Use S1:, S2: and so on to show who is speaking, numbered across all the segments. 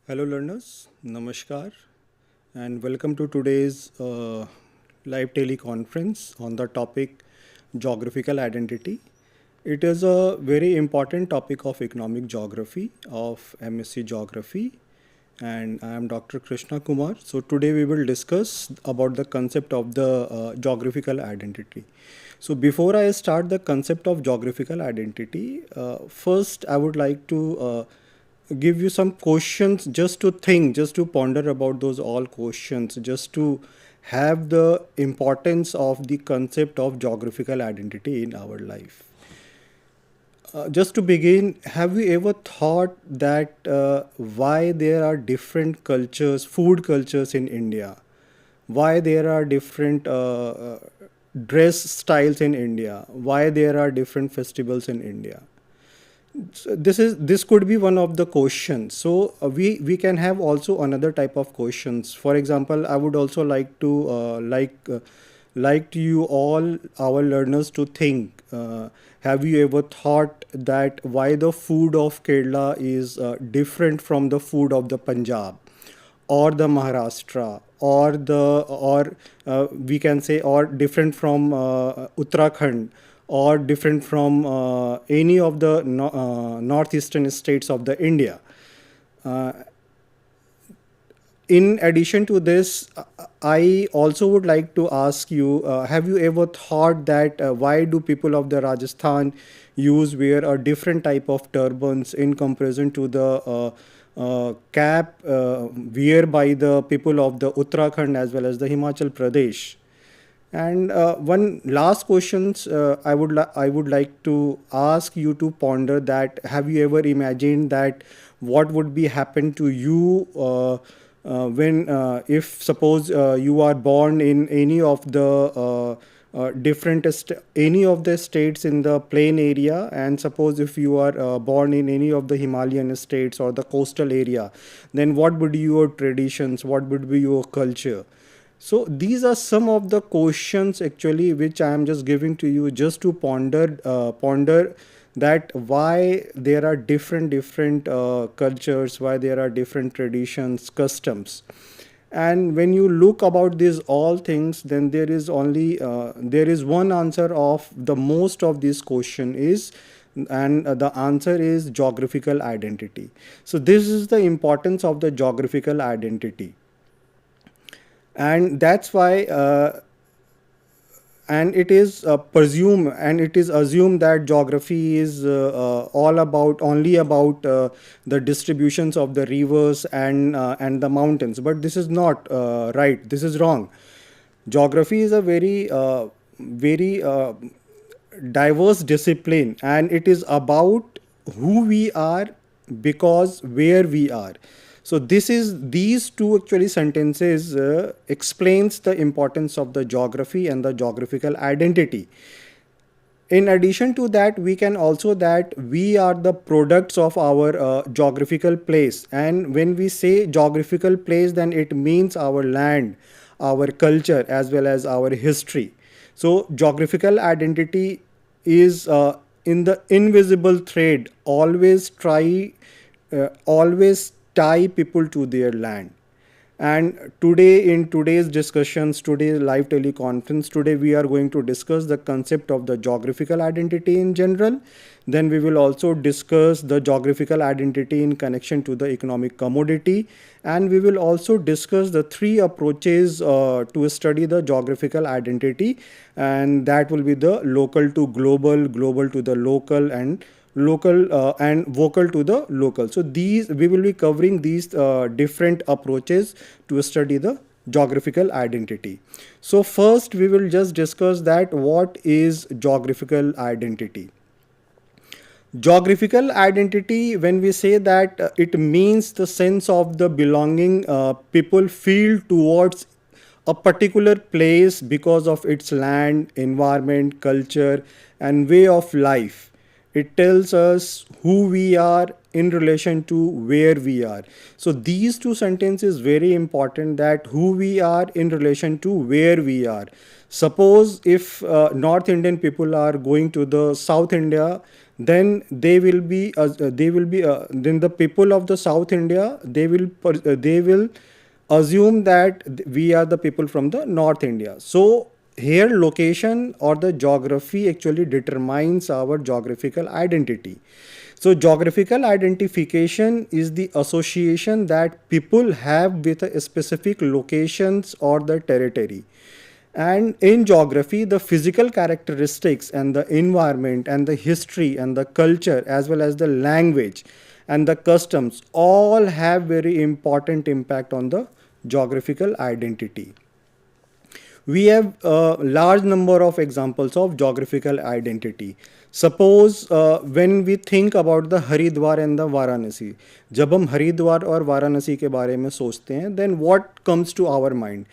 S1: Hello, learners. Namaskar, and welcome to today's live teleconference on the topic geographical identity. It is a very important topic of economic geography of MSc Geography, and I am Dr. Krishna Kumar. So today we will discuss about the concept of the geographical identity. So before I start the concept of geographical identity, first I would like to give you some questions just to think, just to ponder about those all questions, just to have the importance of the concept of geographical identity in our life. Just to begin, have you ever thought that why there are different cultures, food cultures in India? Why there are different dress styles in India? Why there are different festivals in India? So this could be one of the questions. So we can have also another type of questions. For example, I would also like to like to you all our learners to think. Have you ever thought that why the food of Kerala is different from the food of the Punjab or the Maharashtra or we can say or different from Uttarakhand or different from any of the northeastern states of the India. Uh, in addition to this, I also would like to ask you: have you ever thought that why do people of the Rajasthan wear a different type of turbans in comparison to the cap wear by the people of the Uttarakhand as well as the Himachal Pradesh? And one last questions I would like to ask you to ponder that have you ever imagined that what would be happen to you when if suppose you are born in any of the any of the states in the plain area, and suppose if you are born in any of the Himalayan states or the coastal area, then what would be your traditions, what would be your culture? So these are some of the questions actually which I am just giving to you just to ponder that why there are different cultures, why there are different traditions, customs. And when you look about these all things, then there is one answer of the most of this question is, and the answer is geographical identity. So this is the importance of the geographical identity, and that's why and it is assumed that geography is all about only about the distributions of the rivers and the mountains, but this is not right, this is wrong. Geography is a very diverse discipline, and it is about who we are because where we are. So these two actually sentences explains the importance of the geography and the geographical identity. In addition to that, we can also that we are the products of our geographical place, and when we say geographical place, then it means our land, our culture as well as our history. So geographical identity is in the invisible thread always tie people to their land. And today, in today's discussions, today's live teleconference, today we are going to discuss the concept of the geographical identity in general. Then we will also discuss the geographical identity in connection to the economic commodity. And we will also discuss the three approaches to study the geographical identity. And that will be the local to global, global to the local, and local and vocal to the local. So these we will be covering these different approaches to study the geographical identity. So first we will just discuss that what is geographical identity. Geographical identity, when we say that, it means the sense of the belonging people feel towards a particular place because of its land, environment, culture, and way of life. It tells us who we are in relation to where we are. So these two sentences very important, that who we are in relation to where we are. Suppose if North Indian people are going to the South India, then then the people of the South India, they will assume that we are the people from the North India. So here location or the geography actually determines our geographical identity. So geographical identification is the association that people have with a specific locations or the territory. And in geography, the physical characteristics and the environment and the history and the culture, as well as the language and the customs, all have very important impact on the geographical identity. We have a large number of examples of geographical identity. Suppose when we think about the Haridwar and the Varanasi, जब हम हरिद्वार और वाराणसी के बारे में सोचते हैं, then what comes to our mind?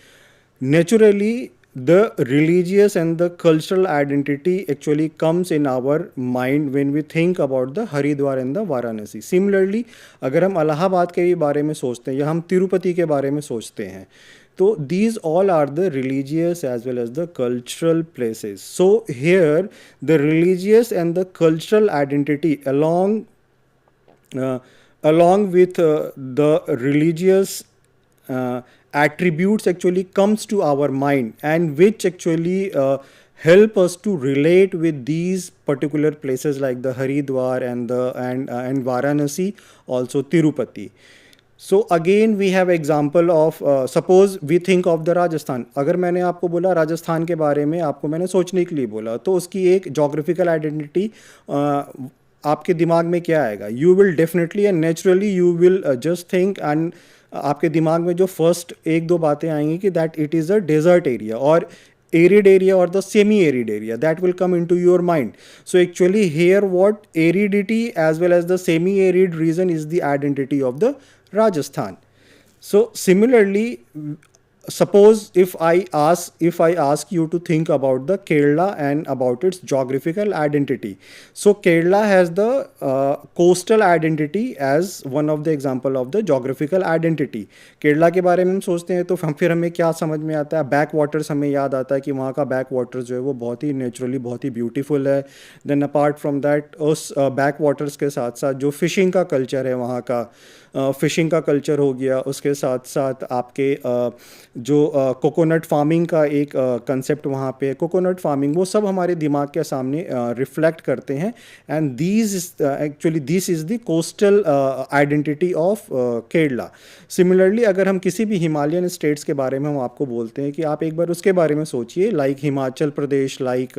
S1: Naturally, the religious and the cultural identity actually comes in our mind when we think about the Haridwar and the Varanasi. Similarly, अगर हम इलाहाबाद के भी बारे में सोचते हैं या हम तिरुपति के बारे में सोचते हैं, तो these all are the religious as well as the cultural places. So here the religious and the cultural identity uh, along with the religious attributes actually comes to our mind, and which actually help us to relate with these particular places like the Haridwar and Varanasi, also Tirupati. So again we have example of suppose we think of the Rajasthan. अगर मैंने आपको बोला राजस्थान के बारे में, आपको मैंने सोचने के लिए बोला, तो उसकी एक geographical identity आपके दिमाग में क्या आएगा? You will definitely and naturally you will just think, and आपके दिमाग में जो फर्स्ट एक दो बातें आएंगी कि that it is a desert area और arid area or the semi-arid area, that will come into your mind. So actually here what aridity as well as the semi-arid region is the identity of the Rajasthan. So similarly, suppose if I ask you to think about the Kerala and about its geographical identity. So Kerala has the coastal identity as one of the example of the geographical identity. Kerala के बारे में हम सोचते हैं तो फिर हमें क्या समझ में आता है? बैक वाटर्स हमें याद आता है कि वहाँ का बैक वाटर्स जो है वो बहुत ही नेचुरली बहुत ही ब्यूटीफुल है. देन अपार्ट फ्रॉम दैट उस बैक वाटर्स के साथ साथ जो फिशिंग का कल्चर है वहाँ का, फिशिंग का कल्चर हो गया, उसके साथ साथ आपके जो कोकोनट फार्मिंग का एक कंसेप्ट वहाँ पे, कोकोनट फार्मिंग, वो सब हमारे दिमाग के सामने रिफ्लेक्ट करते हैं. And this is the coastal identity of Kerala. Similarly अगर हम किसी भी हिमालयन स्टेट्स के बारे में हम आपको बोलते हैं कि आप एक बार उसके बारे में सोचिए, लाइक हिमाचल प्रदेश, लाइक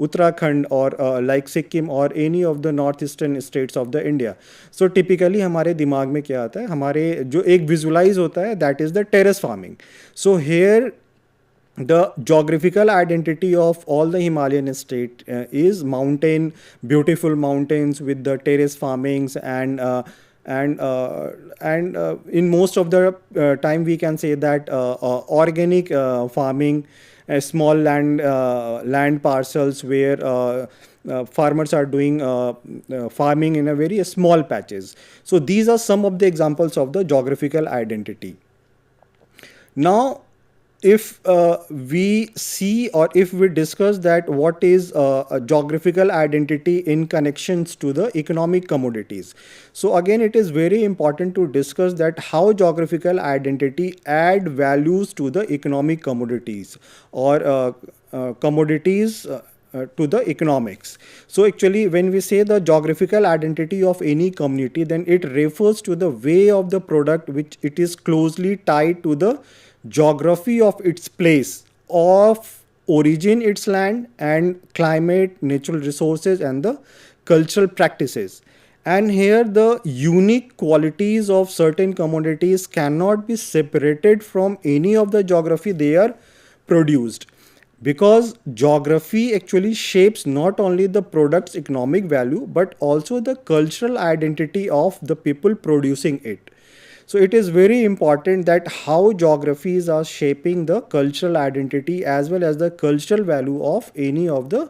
S1: उत्तराखंड और लाइक सिक्किम और any of the north eastern states of the India. So typically हमारे दिमाग में क्या आता है? हमारे जो एक विजुलाइज होता है that is the terrace farming. So here the geographical identity of all the Himalayan state is mountain, beautiful mountains with the terrace farmings and in most of the time we can say that organic farming, small land parcels where farmers are doing farming in a very small patches. So these are some of the examples of the geographical identity. Now, if we see or if we discuss that what is a geographical identity in connections to the economic commodities. So again, it is very important to discuss that how geographical identity add values to the economic commodities or commodities to the economics. So actually when we say the geographical identity of any community, then it refers to the way of the product which it is closely tied to the geography of its place of origin, its land and climate, natural resources and the cultural practices. And here the unique qualities of certain commodities cannot be separated from any of the geography they are produced. because geography actually shapes not only the product's economic value but also the cultural identity of the people producing it. So it is very important that how geographies are shaping the cultural identity as well as the cultural value of any of the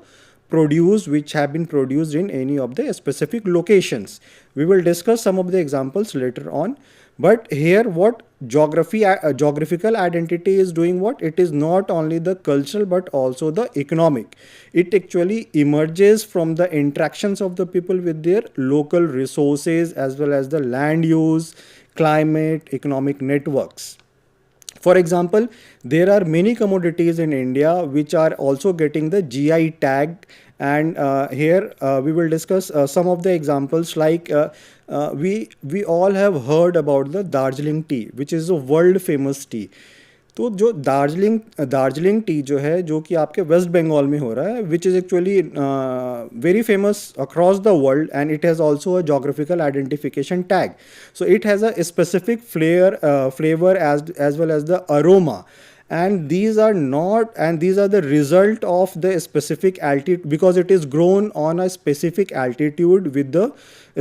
S1: produce which have been produced in any of the specific locations. We will discuss some of the examples later on. But here what geographical identity is doing, what it is not only the cultural but also the economic. It actually emerges from the interactions of the people with their local resources as well as the land use, climate, economic networks. For example, there are many commodities in India which are also getting the GI tag, and here we will discuss some of the examples. Like we all have heard about the Darjeeling tea, which is a world famous tea. तो जो Darjeeling T जो है, जो कि आपके waste Bengal में हो रहा है, which is actually very famous across the world, and it has also a geographical identification tag. So it has a specific flavor as well as the aroma, and these are the result of the specific altitude, because it is grown on a specific altitude with the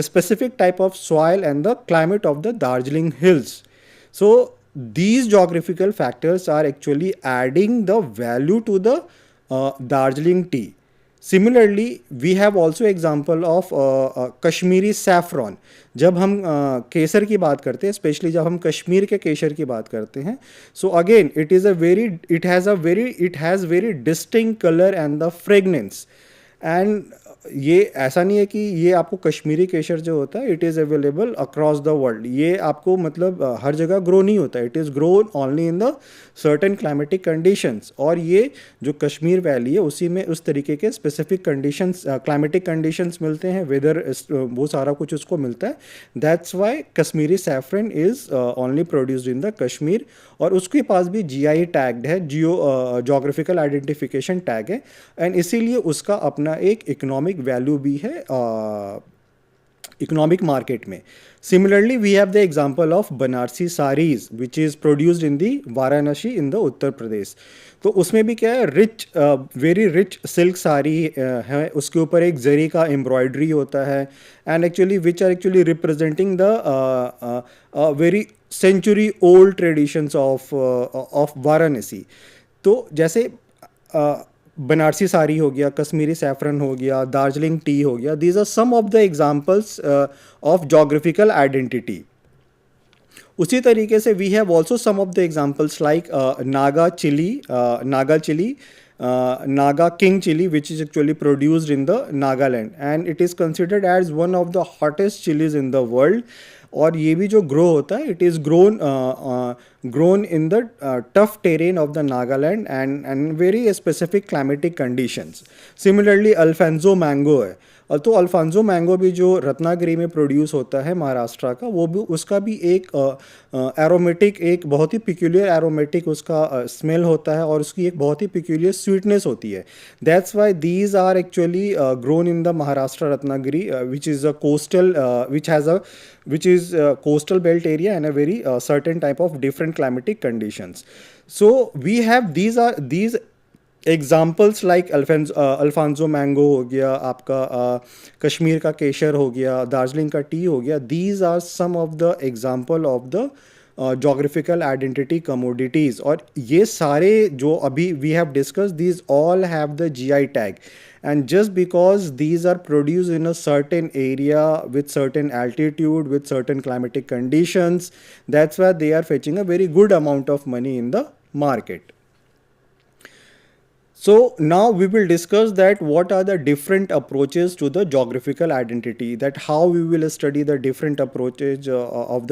S1: specific type of soil and the climate of the Darjeeling hills. So these geographical factors are actually adding the value to the Darjeeling tea. Similarly, we have also example of Kashmiri saffron. जब हम केसर की बात करते हैं, specially जब हम कश्मीर के केसर की बात करते हैं, so again it has very distinct color and the fragrance. And ये ऐसा नहीं है कि ये आपको कश्मीरी केसर जो होता है इट is available across the world. ये आपको मतलब हर जगह ग्रो नहीं होता, it is grown only in the certain climatic conditions. और ये जो कश्मीर वैली है उसी में उस तरीके के स्पेसिफिक कंडीशंस, क्लाइमेटिक कंडीशंस मिलते हैं, वेदर वो सारा कुछ उसको मिलता है. That's Y Kashmiri saffron is only produced in the Kashmir. और उसके पास भी GI टैग्ड है, जोग्राफिकल आइडेंटिफिकेशन टैग है, एंड इसीलिए उसका अपना एक इकोनॉमिक वैल्यू भी है इकोनॉमिक मार्केट में. Similarly, we have the example of Banarasi sarees which is produced in the Varanasi in the Uttar Pradesh. तो उसमें भी क्या है, वेरी रिच सिल्क साड़ी है, उसके ऊपर एक जरी का एम्ब्रॉयडरी होता है, and actually which are actually representing the very century old traditions of Varanasi. तो जैसे बनारसी साड़ी हो गया, कश्मीरी सैफरन हो गया, दार्जिलिंग टी हो गया, these are some of the examples of geographical identity. उसी तरीके से we have also some of the examples like Naga king chili which is actually produced in the Nagaland, and it is considered as one of the hottest chilies in the world. और ये भी जो grow होता है इट इज़ grown in the tough terrain of the Nagaland and very specific climatic conditions. Similarly, Alphonso mango है, और तो अल्फांसो मैंगो भी जो रत्नागिरी में प्रोड्यूस होता है महाराष्ट्र का, वो भी उसका भी एक एरोमेटिक, एक बहुत ही पिक्यूलियर एरोमेटिक उसका स्मेल होता है, और उसकी एक बहुत ही पिक्यूलियर स्वीटनेस होती है. That's why these are actually grown in the Maharashtra Ratnagiri which is a coastal which is a coastal belt area and a very certain type of different climatic conditions. So we have these examples like Alphonso mango हो गया, आपका कश्मीर का केसर हो गया, दार्जिलिंग का tea हो गया. These are some of the example of the geographical identity commodities. और ये सारे जो अभी we have discuss, these all have the GI tag, and just because these are produced in a certain area with certain altitude with certain climatic conditions, that's why they are fetching a very good amount of money in the market. So now we will discuss that what are the different approaches to the geographical identity, that how we will study the different approaches of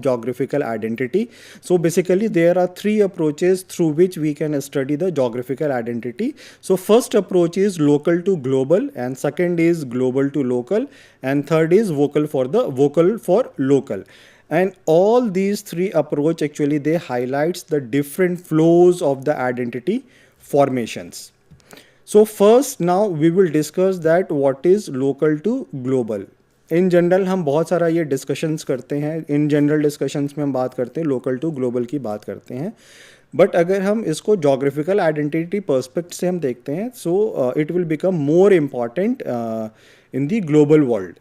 S1: geographical identity. So basically there are three approaches through which we can study the geographical identity. So first approach is local to global, and second is global to local, and third is vocal for local. And all these three approach actually they highlights the different flows of the identity formations. So first now we will discuss that what is local to global. In general हम बहुत सारा ये discussions करते हैं, in general discussions में हम बात करते हैं, लोकल टू ग्लोबल की बात करते हैं. बट अगर हम इसको जोग्राफिकल आइडेंटिटी पर्सपेक्ट से हम देखते हैं, so it will become more important in the global world.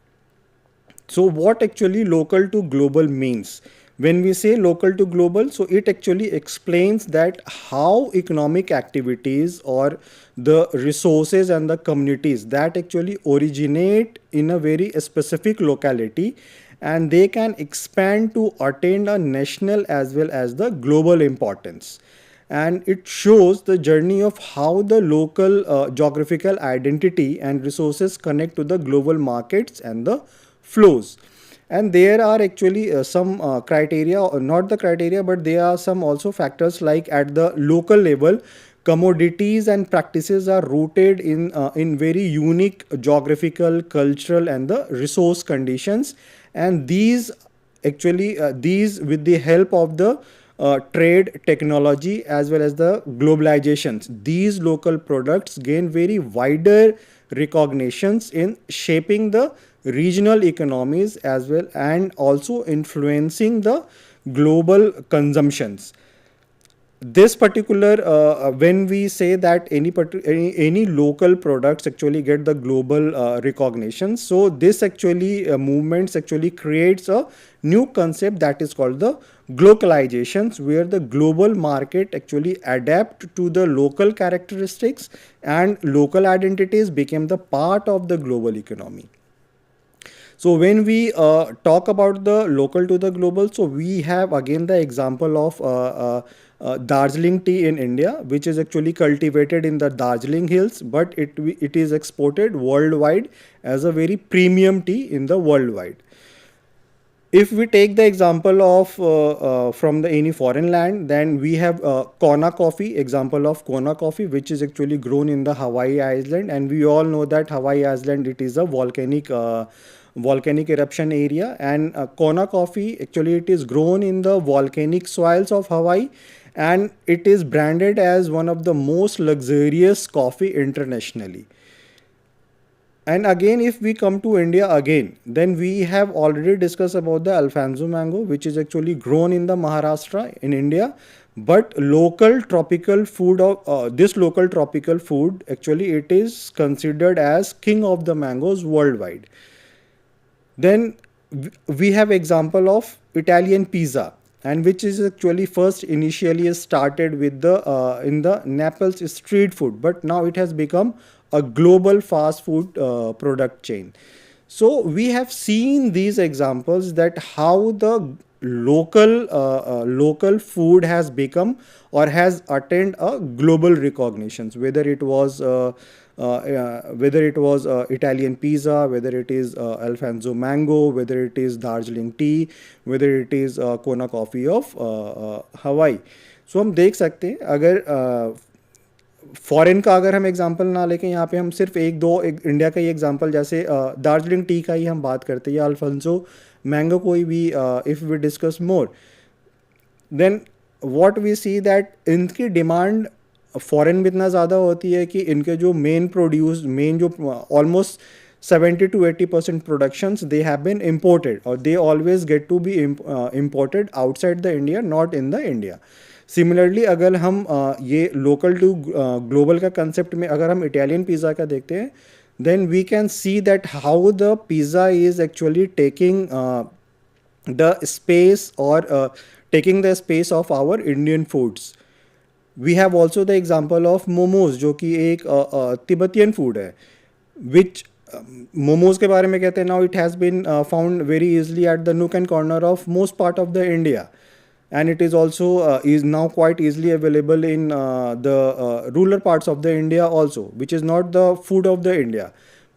S1: So what actually local to global means? When we say local to global, so it actually explains that how economic activities or the resources and the communities that actually originate in a very specific locality, and they can expand to attain a national as well as the global importance. And it shows the journey of how the local geographical identity and resources connect to the global markets and the flows. And there are actually some criteria, or not the criteria, but there are some also factors like at the local level, commodities and practices are rooted in very unique geographical, cultural and the resource conditions. And these actually these with the help of the trade, technology as well as the globalizations, these local products gain very wider recognitions in shaping the regional economies as well, and also influencing the global consumptions. This particular when we say that any local products actually get the global recognition, so this actually movements actually creates a new concept that is called the globalizations, where the global market actually adapt to the local characteristics and local identities became the part of the global economy. So when we talk about the local to the global, so we have again the example of Darjeeling tea in India, which is actually cultivated in the Darjeeling hills, but it is exported worldwide as a very premium tea in the worldwide. If we take the example of from the any foreign land, then we have Kona coffee, example of Kona coffee, which is actually grown in the Hawaii Island, and we all know that Hawaii Island, it is a volcanic eruption area, and Kona coffee actually it is grown in the volcanic soils of Hawaii, and it is branded as one of the most luxurious coffee internationally. And again, if we come to India again, then we have already discussed about the Alfonso mango, which is actually grown in the Maharashtra in India. But local tropical food of this local tropical food actually it is considered as king of the mangoes worldwide. Then we have example of Italian pizza, and which is actually first initially started with the in the Naples street food, but now it has become a global fast food product chain. So we have seen these examples that how the local food has become or has attained a global recognitions, whether it was Italian pizza, whether it is Alfonso mango, whether it is Darjeeling tea, whether it is Kona coffee of Hawaii. So हम देख सकते हैं, अगर foreign का अगर हम example ना लेके यहाँ पे हम सिर्फ इंडिया का ही एग्जांपल, जैसे दार्जिलिंग टी का ही हम बात करते हैं या अल्फांसो मैंगो कोई भी, if we discuss more, then what we see that इनकी डिमांड फॉरेन में इतना ज़्यादा होती है कि इनके जो मेन जो almost 70 to 80% productions they have been imported, or they always get to be imported outside the India, not in the India. Similarly अगर हम ये लोकल टू ग्लोबल का कंसेप्ट में अगर हम इटालियन पिज़्ज़ा का देखते हैं, then we can see that how the pizza is actually taking the space और taking the space of our Indian foods. We have also the example of momos, जो कि एक तिब्बतियन फूड है, विच मोमोज के बारे में कहते हैं, now it has been found very easily at the nook and corner of most part of the India. And it is also is now quite easily available in the rural parts of the India also, which is not the food of the India.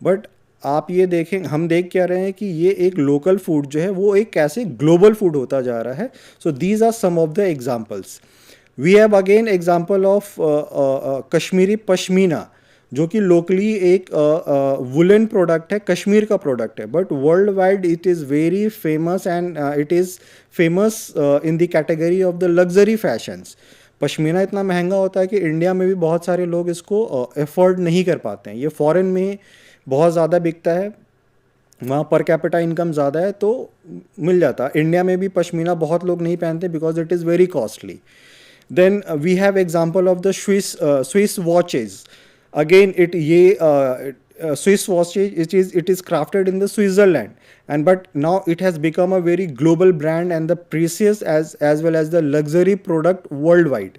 S1: But आप ये देखें, हम देख क्या रहे हैं कि ये एक लोकल फूड जो है वो एक कैसे ग्लोबल फूड होता जा रहा है. So these are some of the examples. We have again example of Kashmiri Pashmina, जो कि लोकली एक वुलन प्रोडक्ट है, कश्मीर का प्रोडक्ट है, but world wide it is very famous, and it is famous in the category of the luxury fashions. Pashmina इतना महंगा होता है कि इंडिया में भी बहुत सारे लोग इसको अफोर्ड नहीं कर पाते हैं. ये फॉरेन में बहुत ज़्यादा बिकता है, वहाँ पर कैपिटा इनकम ज़्यादा है तो मिल जाता. इंडिया में भी पश्मीना बहुत लोग नहीं पहनते because it is very costly. Then we have example of the Swiss watches. Again, Swiss watches, it is crafted in the Switzerland, and but now it has become a very global brand and the precious as well as the luxury product worldwide.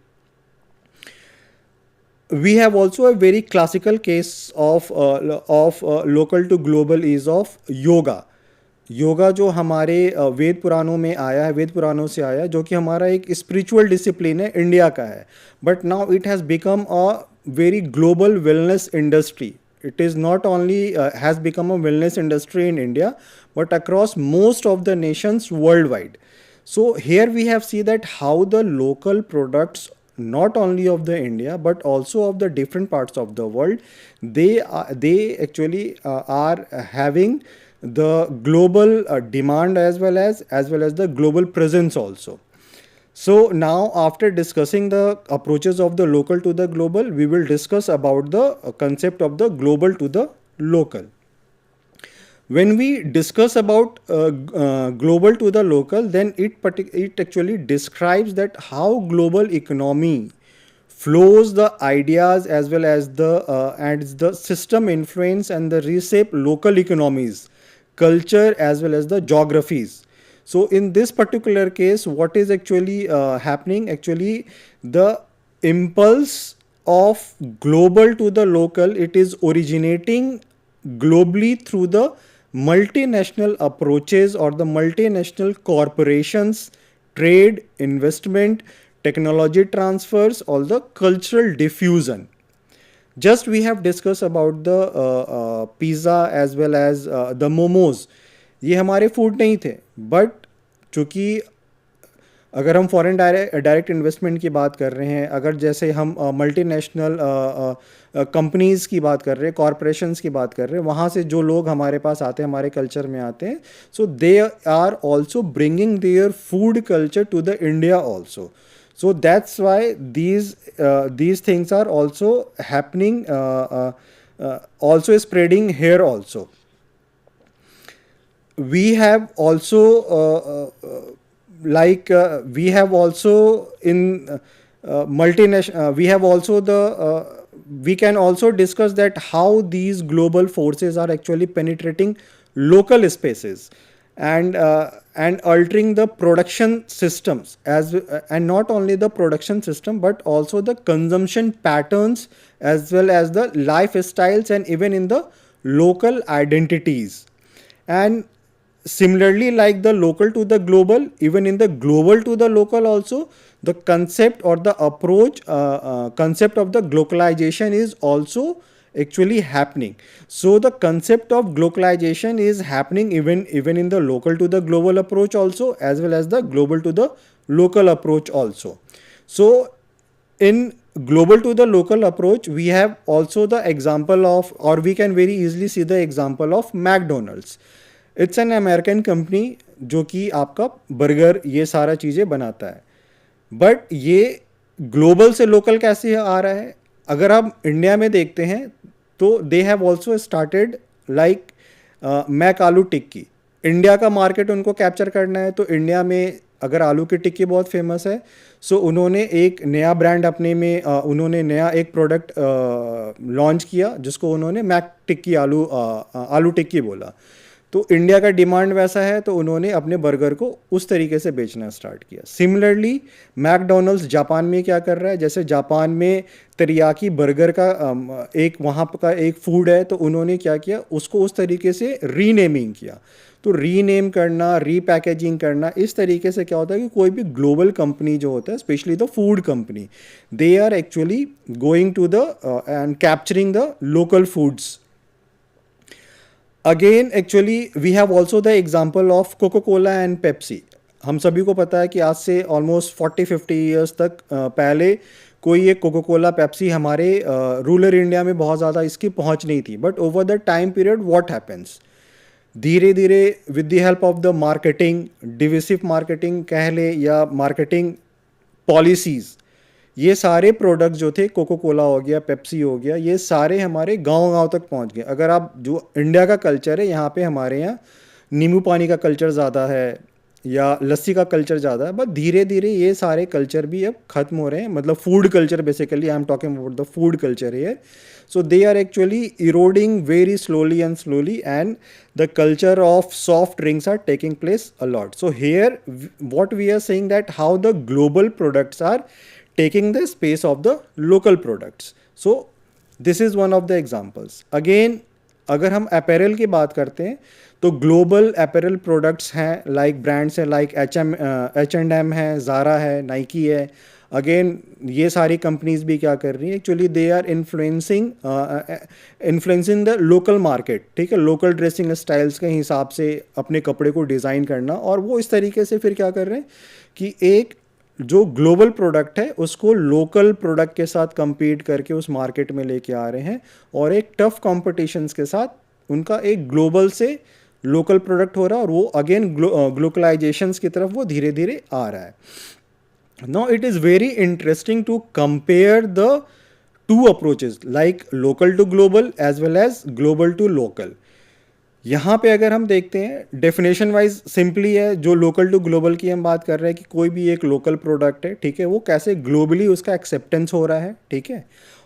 S1: We have also a very classical case of local to global is of yoga. Yoga जो हमारे वेद पुराणों में आया है, वेद पुराणों से आया है, जो कि हमारा एक स्पिरिचुअल डिसिप्लिन है, इंडिया का है. But now it has become a very global wellness industry. It is not only has become a wellness industry in India, but across most of the nations worldwide. So here we have seen that how the local products, not only of the India but also of the different parts of the world, they actually are having the global demand as well as the global presence also. So now after discussing the approaches of the local to the global, we will discuss about the concept of the global to the local. When we discuss about global to the local, then it actually describes that how global economy flows the ideas as well as the system influence and the reshape local economies, culture as well as the geographies. So in this particular case, what is actually happening? Actually, the impulse of global to the local, it is originating globally through the multinational approaches or the multinational corporations, trade, investment, technology transfers, all the cultural diffusion. Just we have discussed about the pizza as well as the momos. ये हमारे food नहीं थे, but चूँकि अगर हम foreign direct investment की बात कर रहे हैं, अगर जैसे हम मल्टीनेशनल कंपनीज़ की बात कर रहे हैं, कॉरपोरेशंस की बात कर रहे हैं, वहाँ से जो लोग हमारे पास आते हैं, हमारे कल्चर में आते हैं, so they are also bringing their food culture to the India also. So that's why these things are also happening, also spreading here also. We have also we have also in multinational. We have also we can also discuss that how these global forces are actually penetrating local spaces and altering the production systems and not only the production system but also the consumption patterns as well as the lifestyles and even in the local identities. And similarly, like the local to the global, even in the global to the local also, the concept or the approach concept of the globalization is also actually happening. So the concept of globalization is happening even in the local to the global approach also as well as the global to the local approach also. So in global to the local approach, we have also the example of, or we can very easily see the example of McDonald's. It's an American company जो कि आपका burger ये सारा चीज़ें बनाता है, but ये global से लोकल कैसे आ रहा है? अगर आप इंडिया में देखते हैं तो they have also started like McAloo tikki. India का मार्केट उनको कैप्चर करना है, तो इंडिया में अगर आलू की टिक्की बहुत फेमस है, सो उन्होंने एक नया ब्रांड अपने में उन्होंने नया एक प्रोडक्ट लॉन्च किया जिसको उन्होंने मैक टिक्की आलू टिक्की बोला. तो इंडिया का डिमांड वैसा है तो उन्होंने अपने बर्गर को उस तरीके से बेचना स्टार्ट किया. सिमिलरली मैकडोनल्ड्स जापान में क्या कर रहा है? जैसे जापान में तेरियाकी बर्गर का एक वहाँ का एक फूड है, तो उन्होंने क्या किया, उसको उस तरीके से रीनेमिंग किया. तो रीनेम करना, रीपैकेजिंग करना, इस तरीके से क्या होता है कि कोई भी ग्लोबल कंपनी जो होता है, specially the food company, they are actually going to the end capturing the local foods. Again actually we have also the example of Coca Cola and Pepsi. हम सभी को पता है कि आज से ऑलमोस्ट 40-50 ईयर्स तक पहले कोई एक कोको कोला पेप्सी हमारे रूरल इंडिया में बहुत ज़्यादा इसकी पहुंच नहीं थी. But over the time period what happens, धीरे धीरे with the help of the marketing, divisive marketing कह ले या मार्केटिंग पॉलिसीज़, ये सारे प्रोडक्ट्स जो थे, कोको कोला हो गया, पेप्सी हो गया, ये सारे हमारे गांव-गांव तक पहुंच गए। अगर आप जो इंडिया का कल्चर है, यहाँ पे हमारे यहाँ नींबू पानी का कल्चर ज़्यादा है या लस्सी का कल्चर ज़्यादा है, बट धीरे धीरे ये सारे कल्चर भी अब ख़त्म हो रहे हैं। मतलब food culture, basically I am talking about the food culture here. So they are actually eroding very slowly and slowly, and the culture of soft drinks are taking place a lot. So here what we are saying, that how the global products are taking the space of the local products. So this is one of the examples. Again, अगर हम apparel की बात करते हैं तो global apparel products हैं, like brands हैं, like H&M है, ज़ारा है, नाइकी है. अगेन ये सारी कंपनीज भी क्या कर रही हैं, actually they are influencing the local market. ठीक है, लोकल ड्रेसिंग स्टाइल्स के हिसाब से अपने कपड़े को डिज़ाइन करना, और वो इस तरीके से फिर क्या कर रहे हैं कि एक जो ग्लोबल प्रोडक्ट है उसको लोकल प्रोडक्ट के साथ compete करके उस मार्केट में लेके आ रहे हैं, और एक टफ कॉम्पिटिशन्स के साथ उनका एक ग्लोबल से लोकल प्रोडक्ट हो रहा है, और वो अगेन ग्लोकलाइजेशंस की तरफ वो धीरे धीरे आ रहा है. Now it is very interesting to compare the two approaches, like local to global as well as global to local. यहाँ पे अगर हम देखते हैं डेफिनेशन वाइज सिंपली है, जो लोकल टू ग्लोबल की हम बात कर रहे हैं कि कोई भी एक लोकल प्रोडक्ट है, ठीक है, वो कैसे ग्लोबली उसका एक्सेप्टेंस हो रहा है. ठीक है,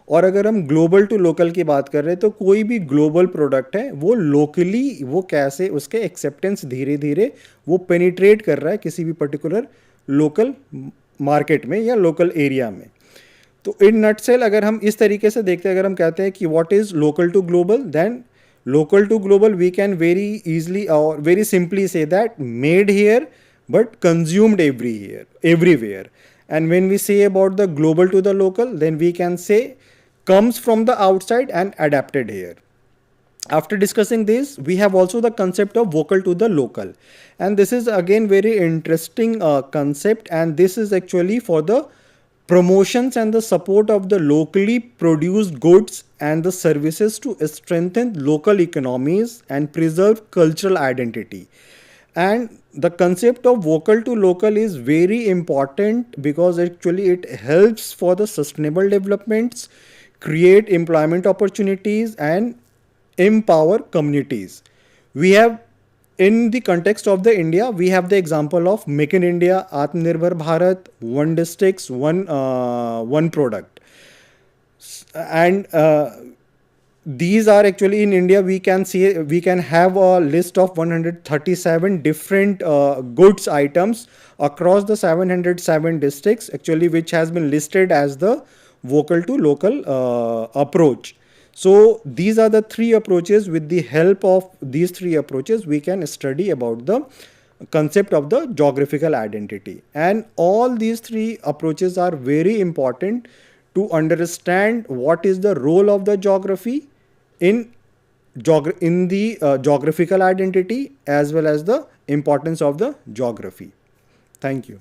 S1: और अगर हम ग्लोबल टू लोकल की बात कर रहे हैं तो कोई भी ग्लोबल प्रोडक्ट है वो लोकली वो कैसे उसके एक्सेप्टेंस धीरे धीरे वो पेनिट्रेट कर रहा है किसी भी पर्टिकुलर लोकल मार्केट में या लोकल एरिया में. तो इन नटसेल अगर हम इस तरीके से देखते हैं, अगर हम कहते हैं कि what is local to global, then local to global we can very easily और very simply say that made here but consumed everywhere. And when we say about the global to the local, then we can say comes from the outside and adapted here. After discussing this, we have also the concept of vocal to the local, and this is again very interesting concept, and this is actually for the promotions and the support of the locally produced goods and the services to strengthen local economies and preserve cultural identity. And the concept of vocal to local is very important because actually it helps for the sustainable developments, create employment opportunities and empower communities. We have, in the context of the India, we have the example of Make in India, Atmanirbhar Bharat, one districts, one product. And these are actually in India, we can have a list of 137 different goods items across the 707 districts, actually, which has been listed as the vocal to local approach. So these are the three approaches. With the help of these three approaches, we can study about the concept of the geographical identity. And all these three approaches are very important to understand what is the role of the geography in the geographical identity as well as the importance of the geography. Thank you.